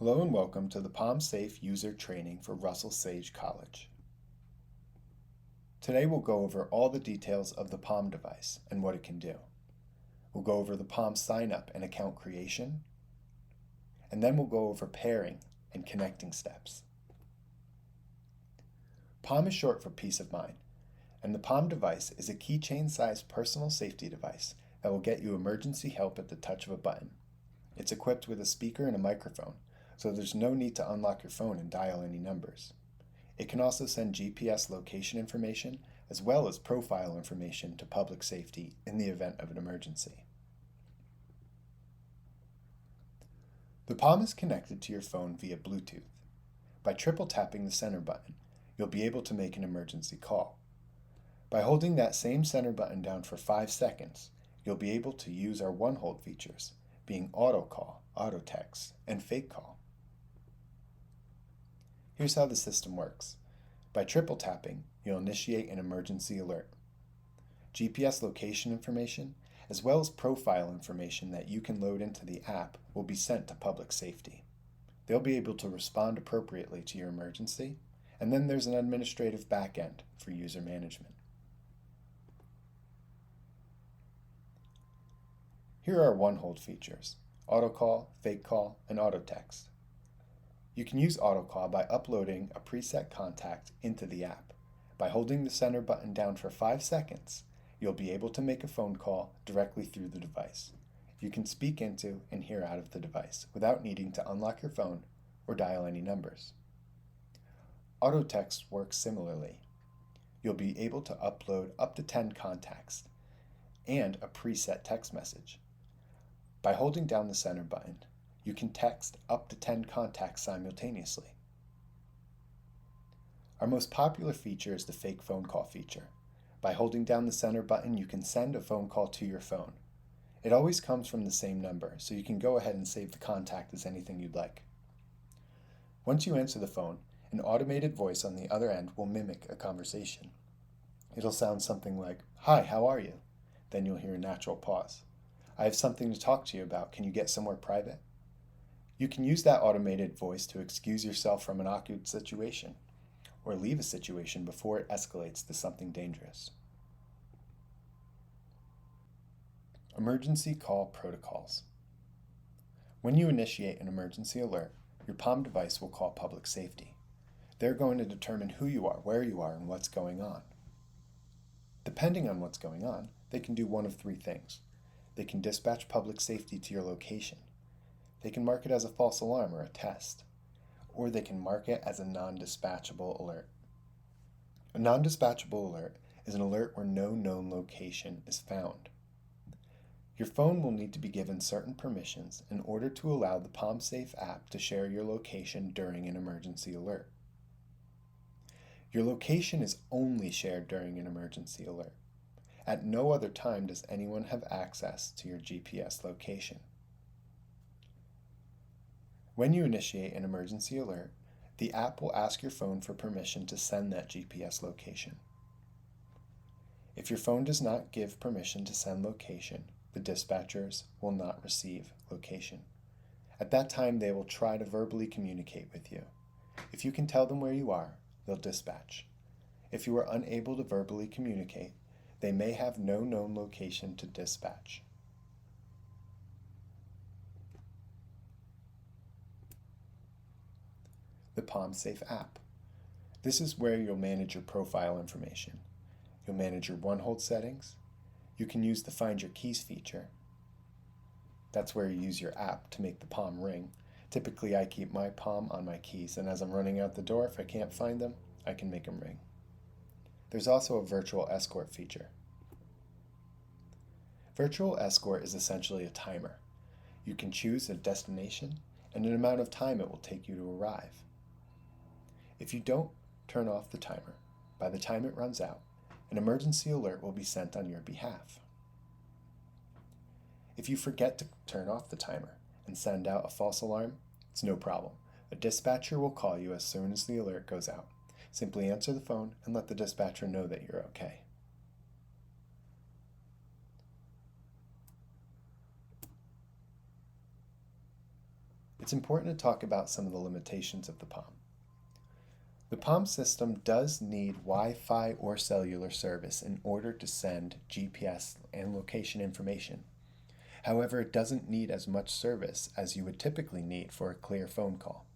Hello and welcome to the PalmSafe user training for Russell Sage College. Today we'll go over all the details of the Palm device and what it can do. We'll go over the Palm sign-up and account creation, and then we'll go over pairing and connecting steps. Palm is short for peace of mind, and the Palm device is a keychain-sized personal safety device that will get you emergency help at the touch of a button. It's equipped with a speaker and a microphone, so there's no need to unlock your phone and dial any numbers. It can also send GPS location information as well as profile information to public safety in the event of an emergency. The Palm is connected to your phone via Bluetooth. By triple tapping the center button, you'll be able to make an emergency call. By holding that same center button down for 5 seconds, you'll be able to use our one-hold features, being auto call, auto text, and fake call. Here's how the system works. By triple tapping, you'll initiate an emergency alert. GPS location information, as well as profile information that you can load into the app, will be sent to public safety. They'll be able to respond appropriately to your emergency, and then there's an administrative backend for user management. Here are one-hold features: auto call, fake call, and auto text. You can use auto call by uploading a preset contact into the app. By holding the center button down for 5 seconds, you'll be able to make a phone call directly through the device. You can speak into and hear out of the device without needing to unlock your phone or dial any numbers. Auto text works similarly. You'll be able to upload up to 10 contacts and a preset text message. By holding down the center button, you can text up to 10 contacts simultaneously. Our most popular feature is the fake phone call feature. By holding down the center button, you can send a phone call to your phone. It always comes from the same number, so you can go ahead and save the contact as anything you'd like. Once you answer the phone, an automated voice on the other end will mimic a conversation. It'll sound something like, "Hi, how are you?" Then you'll hear a natural pause. "I have something to talk to you about. Can you get somewhere private?" You can use that automated voice to excuse yourself from an awkward situation, or leave a situation before it escalates to something dangerous. Emergency call protocols. When you initiate an emergency alert, your Palm device will call public safety. They're going to determine who you are, where you are, and what's going on. Depending on what's going on, they can do one of 3 things. They can dispatch public safety to your location. They can mark it as a false alarm or a test, or they can mark it as a non-dispatchable alert. A non-dispatchable alert is an alert where no known location is found. Your phone will need to be given certain permissions in order to allow the PalmSafe app to share your location during an emergency alert. Your location is only shared during an emergency alert. At no other time does anyone have access to your GPS location. When you initiate an emergency alert, the app will ask your phone for permission to send that GPS location. If your phone does not give permission to send location, the dispatchers will not receive location. At that time, they will try to verbally communicate with you. If you can tell them where you are, they'll dispatch. If you are unable to verbally communicate, they may have no known location to dispatch. The PalmSafe app. This is where you'll manage your profile information. You'll manage your one-hold settings. You can use the Find Your Keys feature. That's where you use your app to make the Palm ring. Typically, I keep my Palm on my keys, and as I'm running out the door, if I can't find them, I can make them ring. There's also a virtual escort feature. Virtual escort is essentially a timer. You can choose a destination and an amount of time it will take you to arrive. If you don't turn off the timer, by the time it runs out, an emergency alert will be sent on your behalf. If you forget to turn off the timer and send out a false alarm, it's no problem. A dispatcher will call you as soon as the alert goes out. Simply answer the phone and let the dispatcher know that you're okay. it's important to talk about some of the limitations of the Palm. The Palm system does need Wi-Fi or cellular service in order to send GPS and location information. However, it doesn't need as much service as you would typically need for a clear phone call.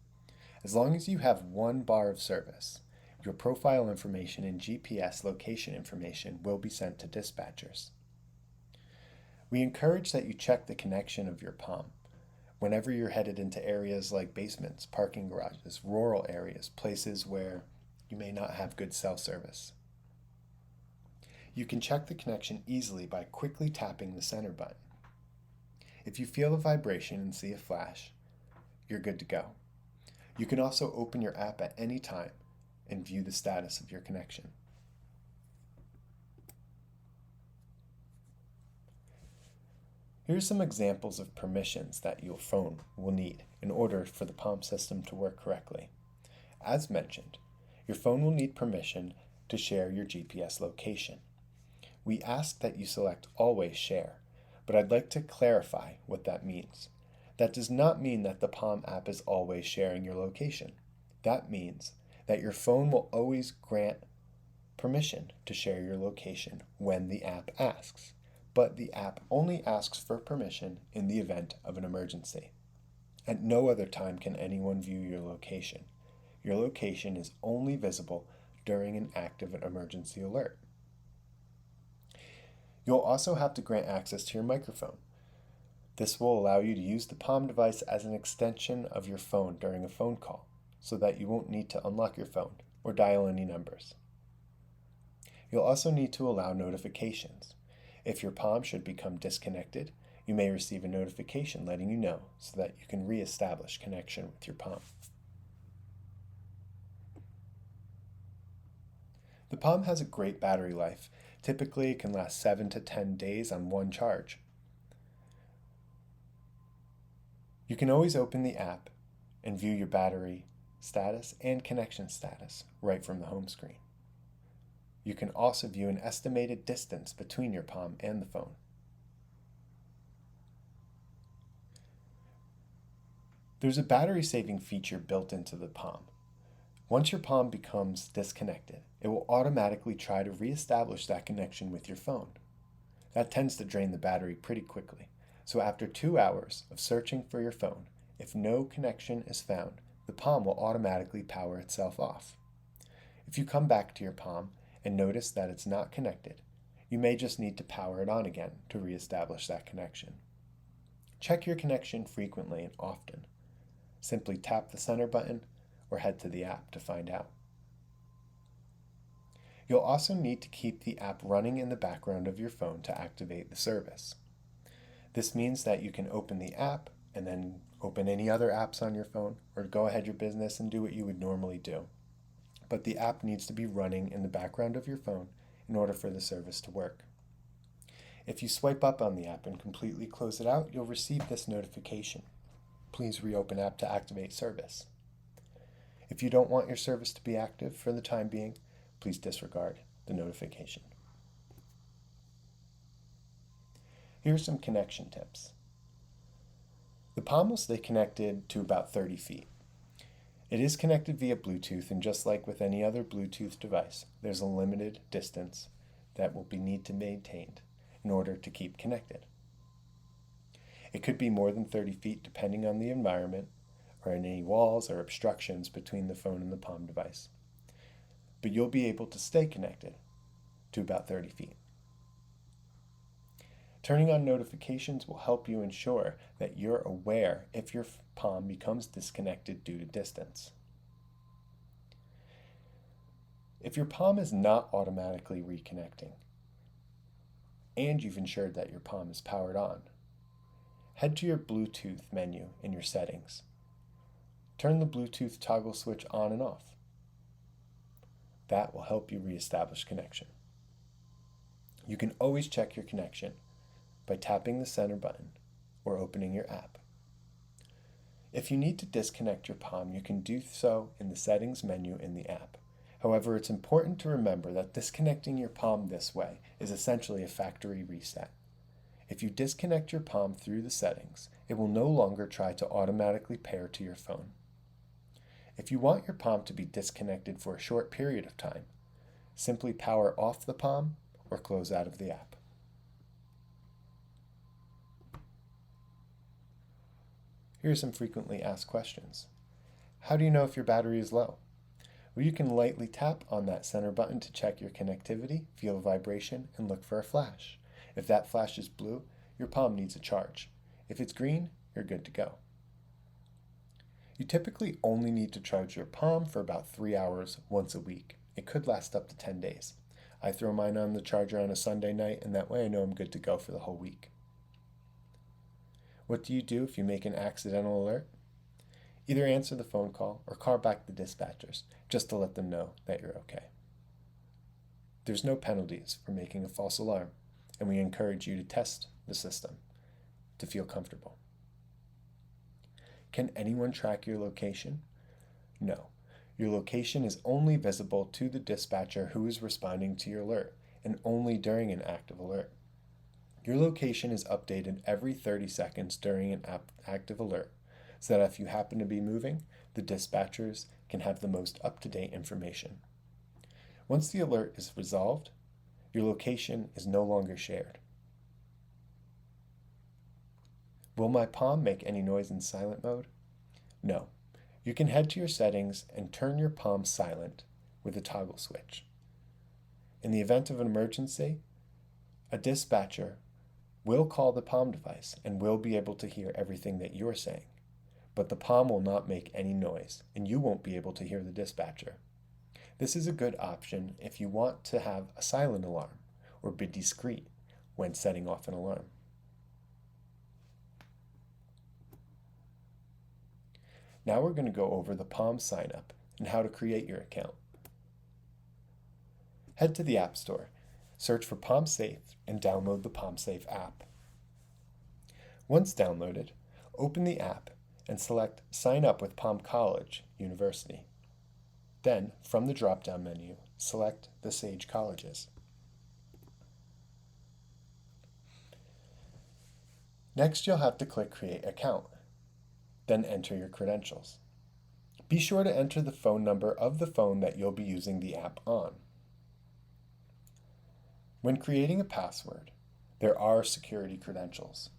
As long as you have 1 bar of service, your profile information and GPS location information will be sent to dispatchers. We encourage that you check the connection of your Palm whenever you're headed into areas like basements, parking garages, rural areas, places where you may not have good cell service. You can check the connection easily by quickly tapping the center button. If you feel a vibration and see a flash, you're good to go. You can also open your app at any time and view the status of your connection. Here are some examples of permissions that your phone will need in order for the Palm system to work correctly. As mentioned, your phone will need permission to share your GPS location. We ask that you select Always Share, but I'd like to clarify what that means. That does not mean that the Palm app is always sharing your location. That means that your phone will always grant permission to share your location when the app asks, but the app only asks for permission in the event of an emergency. At no other time can anyone view your location. Your location is only visible during an active emergency alert. You'll also have to grant access to your microphone. This will allow you to use the Palm device as an extension of your phone during a phone call, so that you won't need to unlock your phone or dial any numbers. You'll also need to allow notifications. If your Palm should become disconnected, you may receive a notification letting you know so that you can re-establish connection with your Palm. The Palm has a great battery life. Typically, it can last 7 to 10 days on one charge. You can always open the app and view your battery status and connection status right from the home screen. You can also view an estimated distance between your Palm and the phone. There's a battery saving feature built into the Palm. Once your Palm becomes disconnected, it will automatically try to re-establish that connection with your phone. That tends to drain the battery pretty quickly. So after 2 hours of searching for your phone, if no connection is found, the Palm will automatically power itself off. If you come back to your Palm and notice that it's not connected, you may just need to power it on again to re-establish that connection. Check your connection frequently and often. Simply tap the center button or head to the app to find out. You'll also need to keep the app running in the background of your phone to activate the service. This means that you can open the app and then open any other apps on your phone, or go ahead your business and do what you would normally do. But the app needs to be running in the background of your phone in order for the service to work. If you swipe up on the app and completely close it out, you'll receive this notification. Please reopen app to activate service. If you don't want your service to be active for the time being, please disregard the notification. Here are some connection tips. The Palm will stay connected to about 30 feet. It is connected via Bluetooth, and just like with any other Bluetooth device, there's a limited distance that will need to be maintained in order to keep connected. It could be more than 30 feet depending on the environment or any walls or obstructions between the phone and the Palm device. But you'll be able to stay connected to about 30 feet. Turning on notifications will help you ensure that you're aware if your Palm becomes disconnected due to distance. If your Palm is not automatically reconnecting, and you've ensured that your Palm is powered on, head to your Bluetooth menu in your settings. Turn the Bluetooth toggle switch on and off. That will help you reestablish connection. You can always check your connection by tapping the center button or opening your app. If you need to disconnect your Palm, you can do so in the settings menu in the app. However, it's important to remember that disconnecting your Palm this way is essentially a factory reset. If you disconnect your Palm through the settings, it will no longer try to automatically pair to your phone. If you want your Palm to be disconnected for a short period of time, simply power off the Palm or close out of the app. Here are some frequently asked questions. How do you know if your battery is low? Well, you can lightly tap on that center button to check your connectivity, feel a vibration, and look for a flash. If that flash is blue, your Palm needs a charge. If it's green, you're good to go. You typically only need to charge your Palm for about 3 hours once a week. It could last up to 10 days. I throw mine on the charger on a Sunday night, and that way I know I'm good to go for the whole week. What do you do if you make an accidental alert? Either answer the phone call or call back the dispatchers just to let them know that you're okay. There's no penalties for making a false alarm, and we encourage you to test the system to feel comfortable. Can anyone track your location? No. Your location is only visible to the dispatcher who is responding to your alert, and only during an active alert. Your location is updated every 30 seconds during an active alert, so that if you happen to be moving, the dispatchers can have the most up-to-date information. Once the alert is resolved, your location is no longer shared. Will my Palm make any noise in silent mode? No. You can head to your settings and turn your Palm silent with a toggle switch. In the event of an emergency, a dispatcher will call the Palm device and will be able to hear everything that you're saying, but the Palm will not make any noise, and you won't be able to hear the dispatcher. This is a good option if you want to have a silent alarm or be discreet when setting off an alarm. Now we're going to go over the Palm sign up and how to create your account. Head to the App Store, search for Palm Safe, and download the Palm Safe app. Once downloaded, open the app and select Sign Up with Palm College University. Then, from the drop-down menu, select the Sage Colleges. Next, you'll have to click Create Account. Then enter your credentials. Be sure to enter the phone number of the phone that you'll be using the app on. When creating a password, there are security credentials.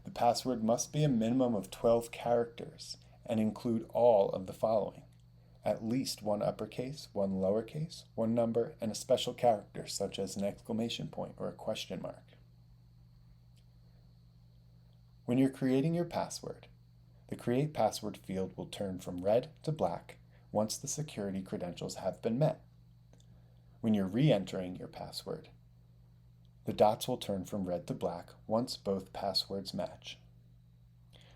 The password must be a minimum of 12 characters and include all of the following: at least one uppercase, one lowercase, one number, and a special character such as an exclamation point or a question mark. When you're creating your password, the Create Password field will turn from red to black once the security credentials have been met. When you're re-entering your password, the dots will turn from red to black once both passwords match.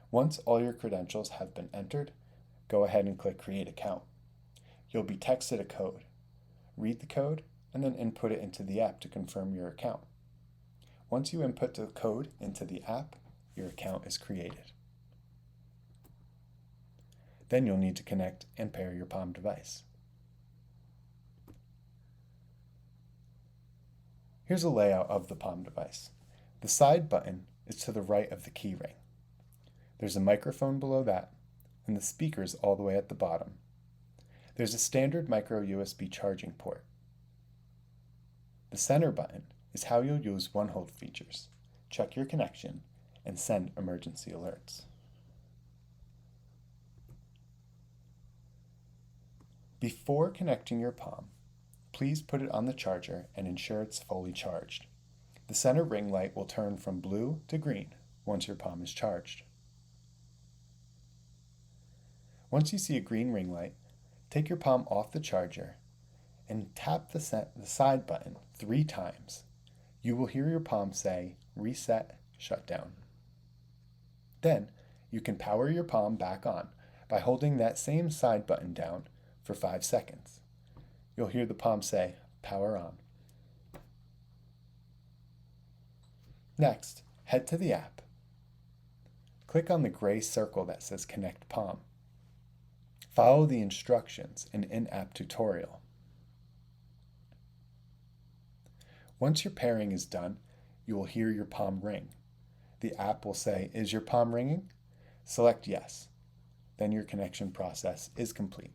Once all your credentials have been entered, go ahead and click Create Account. You'll be texted a code. Read the code and then input it into the app to confirm your account. Once you input the code into the app, your account is created. Then you'll need to connect and pair your Palm device. Here's a layout of the Palm device. The side button is to the right of the key ring. There's a microphone below that, and the speakers all the way at the bottom. There's a standard micro USB charging port. The center button is how you'll use OneHold features, check your connection, and send emergency alerts. Before connecting your Palm, please put it on the charger and ensure it's fully charged. The center ring light will turn from blue to green once your Palm is charged. Once you see a green ring light, take your Palm off the charger and tap the side button 3 times. You will hear your Palm say, "Reset, shutdown." Then, you can power your Palm back on by holding that same side button down for 5 seconds. You'll hear the Palm say, "Power on." Next, head to the app. Click on the gray circle that says Connect Palm. Follow the instructions in in-app tutorial. Once your pairing is done, you will hear your Palm ring. The app will say, "Is your Palm ringing?" Select yes. Then your connection process is complete.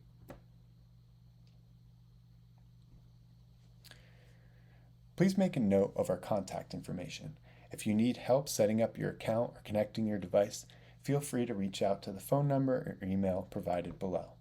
Please make a note of our contact information. If you need help setting up your account or connecting your device, feel free to reach out to the phone number or email provided below.